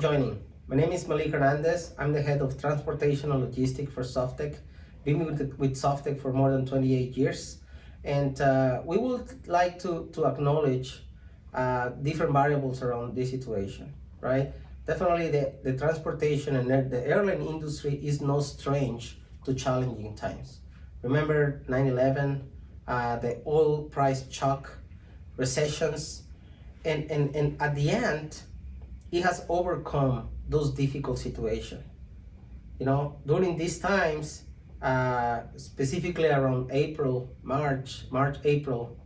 joining. My name is Melik Hernandez. I'm the head of transportation and logistics for Softtek. Been with Softtek for more than 28 years. And we would like to acknowledge different variables around this situation, right? Definitely the transportation and the airline industry is no strange to challenging times. Remember 9/11, the oil price shock, recessions, and at the end, it has overcome those difficult situations. You know, during these times, specifically around March, April,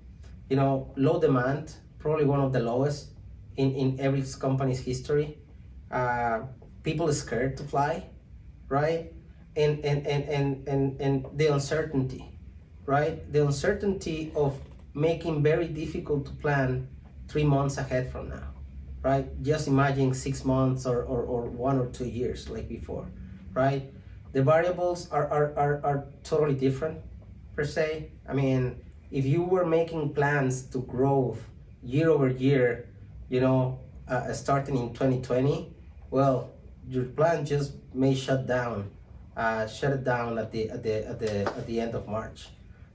you know, low demand, probably one of the lowest in every company's history. People are scared to fly, right? And the uncertainty, right? The uncertainty of making very difficult to plan 3 months ahead from now, right? Just imagine 6 months or 1 or 2 years like before, right? The variables are totally different per se. I mean, if you were making plans to grow year over year, you know, starting in 2020, well, your plan just may shut it down at the end of March,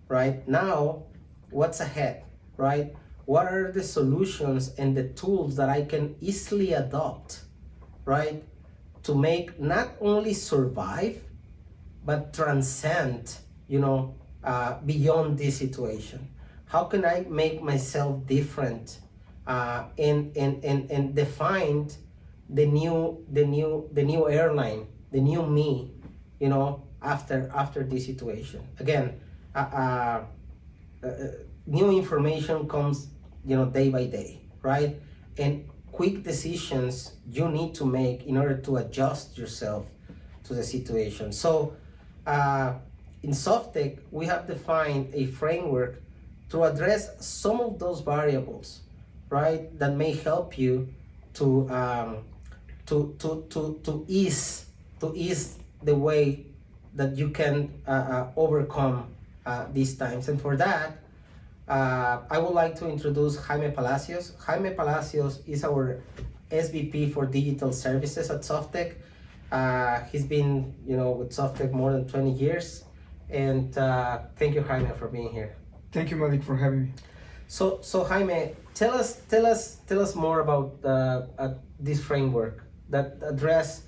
right? Now, what's ahead, right? What are the solutions and the tools that I can easily adopt, right? To make not only survive, but transcend, you know, beyond this situation. How can I make myself different and define the new airline, the new me, you know, after this situation? Again, new information comes, you know, day by day, right? And quick decisions you need to make in order to adjust yourself to the situation. So in Softtek, we have defined a framework to address some of those variables, right? That may help you to ease the way that you can overcome these times. And for that, I would like to introduce Jaime Palacios. Jaime Palacios is our SVP for Digital Services at Softtek. He's been, you know, with Softtek more than 20 years. And thank you, Jaime, for being here. Thank you, Melik, for having me. So Jaime, tell us more about this framework that address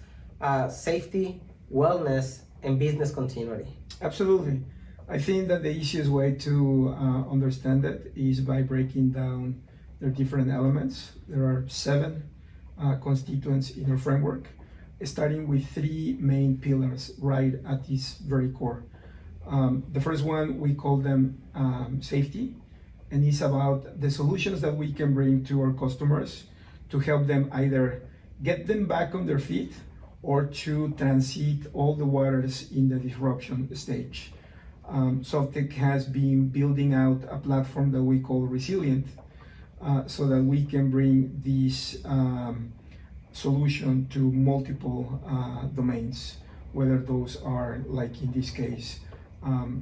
safety, wellness, and business continuity. Absolutely. I think that the easiest way to understand it is by breaking down their different elements. There are 7 constituents in our framework, starting with 3 main pillars right at its very core. The first one, we call them safety, and it's about the solutions that we can bring to our customers to help them either get them back on their feet or to transit all the waters in the disruption stage. Softtek has been building out a platform that we call Resilient, so that we can bring this solution to multiple domains, whether those are, like in this case,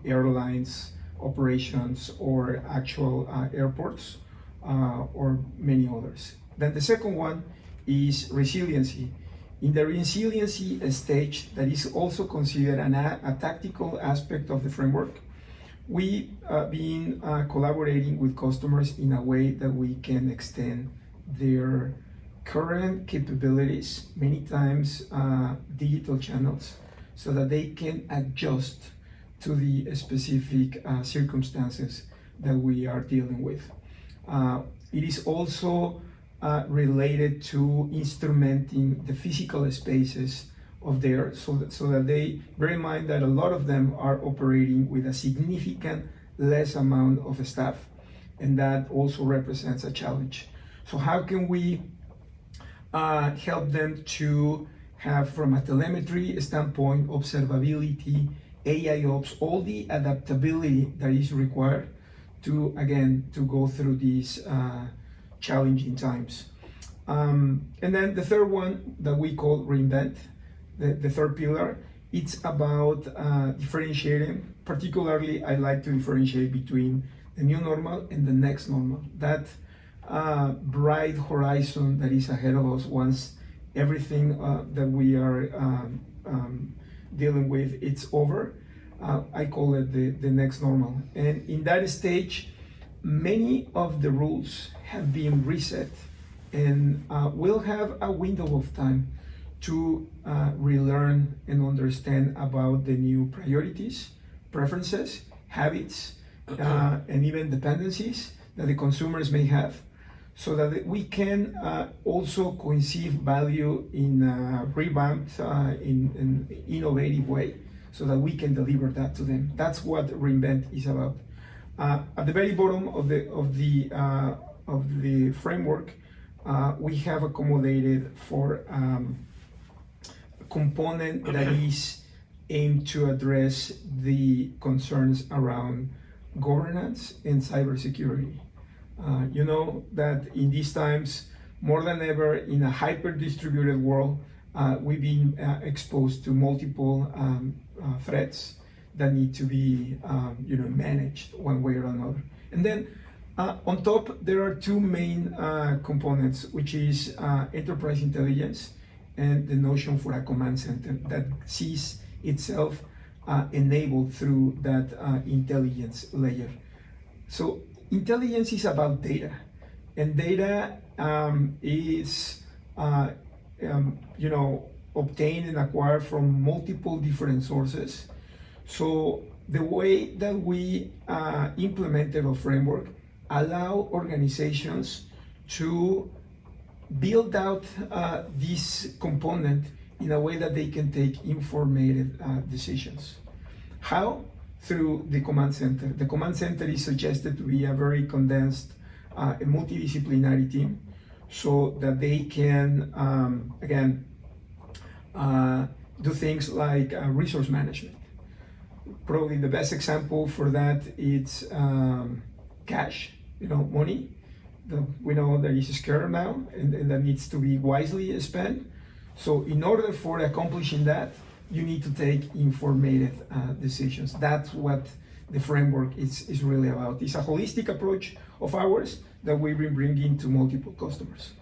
airlines, operations, or actual airports, or many others. Then the second one is resiliency. In the resiliency stage, that is also considered a tactical aspect of the framework, we've been collaborating with customers in a way that we can extend their current capabilities, many times digital channels, so that they can adjust to the specific circumstances that we are dealing with. It is also related to instrumenting the physical spaces of there, so that they bear in mind that a lot of them are operating with a significant less amount of staff, and that also represents a challenge. So how can we help them to have, from a telemetry standpoint, observability, AIOps, all the adaptability that is required to, again, to go through these challenging times. And then the third one that we call reinvent, the third pillar, it's about differentiating. Particularly, I like to differentiate between the new normal and the next normal. That bright horizon that is ahead of us once everything that we are dealing with, it's over. I call it the next normal. And in that stage, many of the rules have been reset, and we'll have a window of time to relearn and understand about the new priorities, preferences, habits, and even dependencies that the consumers may have, so that we can also conceive value in a revamped, in innovative way, so that we can deliver that to them. That's what Reinvent is about. At the very bottom of the framework, we have accommodated for a component that is aimed to address the concerns around governance and cybersecurity. You know that in these times, more than ever, in a hyper-distributed world, we've been exposed to multiple threats that need to be managed one way or another. And then on top, there are two main components, which is enterprise intelligence and the notion for a command center that sees itself enabled through that intelligence layer. So intelligence is about data, and data is obtained and acquired from multiple different sources. So the way that we implemented a framework allow organizations to build out this component in a way that they can take informed decisions. How? Through the command center. The command center is suggested to be a very condensed multidisciplinary team, so that they can, do things like resource management. Probably the best example for that is cash, money. We know that is scarce now, and that needs to be wisely spent. So in order for accomplishing that, you need to take informed decisions. That's what the framework is really about. It's a holistic approach of ours that we've been bringing to multiple customers.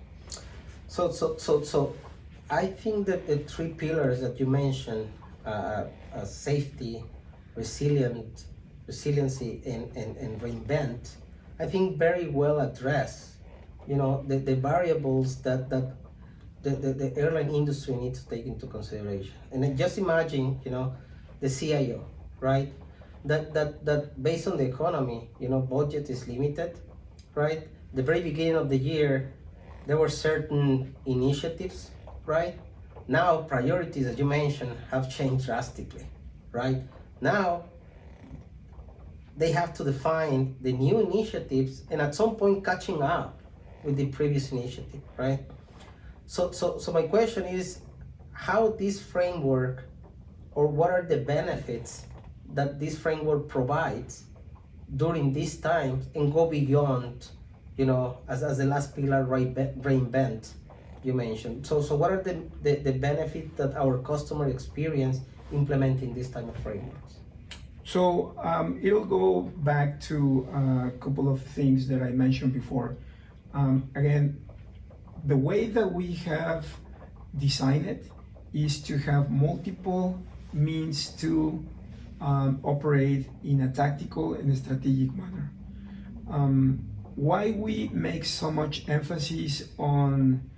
So I think that the three pillars that you mentioned, safety, resiliency, and reinvent, I think very well address, the variables that the airline industry needs to take into consideration. And then just imagine, the CIO, right? That based on the economy, budget is limited, right? The very beginning of the year, there were certain initiatives, right? Now priorities, as you mentioned, have changed drastically, right? Now they have to define the new initiatives and at some point catching up with the previous initiative, right? So my question is, how this framework, or what are the benefits that this framework provides during these times and go beyond, as the last pillar, reinvent, you mentioned. So what are the benefits that our customer experience implementing this type of frameworks? So it'll go back to a couple of things that I mentioned before. Again, the way that we have designed it is to have multiple means to operate in a tactical and a strategic manner. Why we make so much emphasis on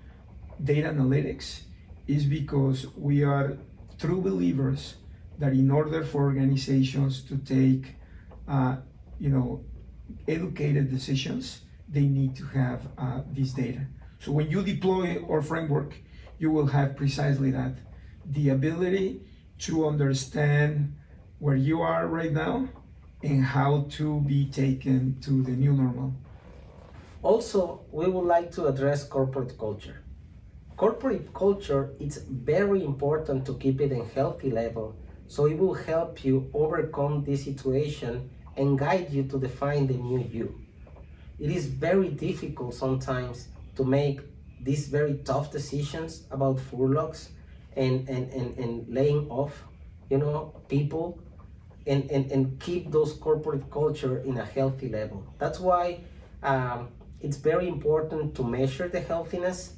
data analytics is because we are true believers that in order for organizations to take educated decisions, they need to have this data. So when you deploy our framework, you will have precisely that, the ability to understand where you are right now and how to be taken to the new normal. Also, we would like to address corporate culture. Corporate culture is very important to keep it in healthy level, so it will help you overcome this situation and guide you to define the new you. It is very difficult sometimes to make these very tough decisions about furloughs and laying off, people, and keep those corporate culture in a healthy level. That's why it's very important to measure the healthiness,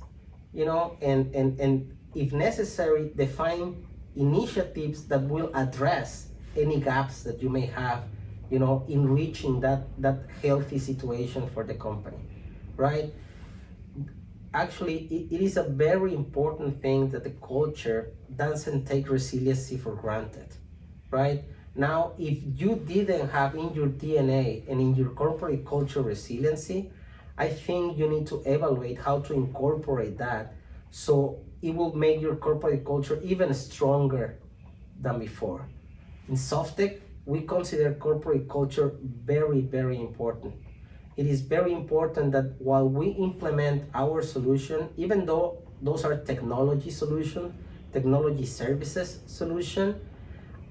and if necessary, define initiatives that will address any gaps that you may have, in reaching that healthy situation for the company, right? Actually, it is a very important thing that the culture doesn't take resiliency for granted, right? Now, if you didn't have in your DNA and in your corporate culture resiliency, I think you need to evaluate how to incorporate that so it will make your corporate culture even stronger than before. In Softtek, we consider corporate culture very, very important. It is very important that while we implement our solution, even though those are technology solution, technology services solution,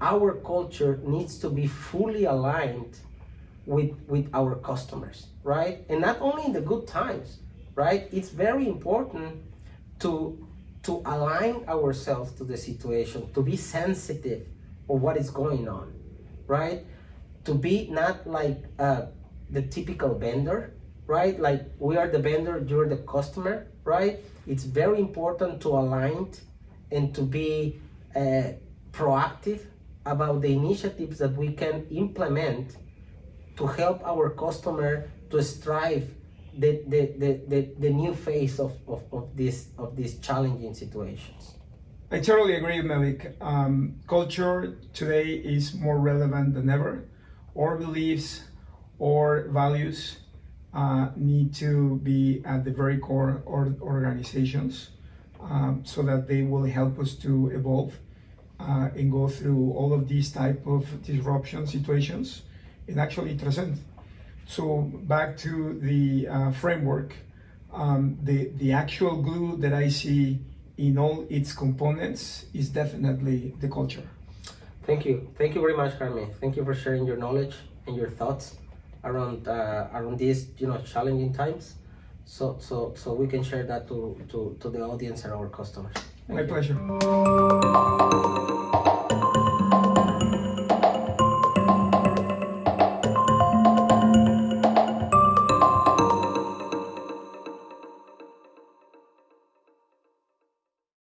our culture needs to be fully aligned with our customers, right? And not only in the good times, right? It's very important to align ourselves to the situation, to be sensitive of what is going on, right? To be not like the typical vendor, right? Like we are the vendor, you're the customer, right? It's very important to align and to be proactive about the initiatives that we can implement to help our customer to strive the new phase of these challenging situations. I totally agree, Melik. Culture today is more relevant than ever. Our beliefs or values need to be at the very core of organizations so that they will help us to evolve and go through all of these type of disruption situations and actually transcend. So back to the framework, the actual glue that I see in all its components is definitely the culture. Thank you very much, Jaime. Thank you for sharing your knowledge and your thoughts around these challenging times, so we can share that to the audience and our customers. My pleasure.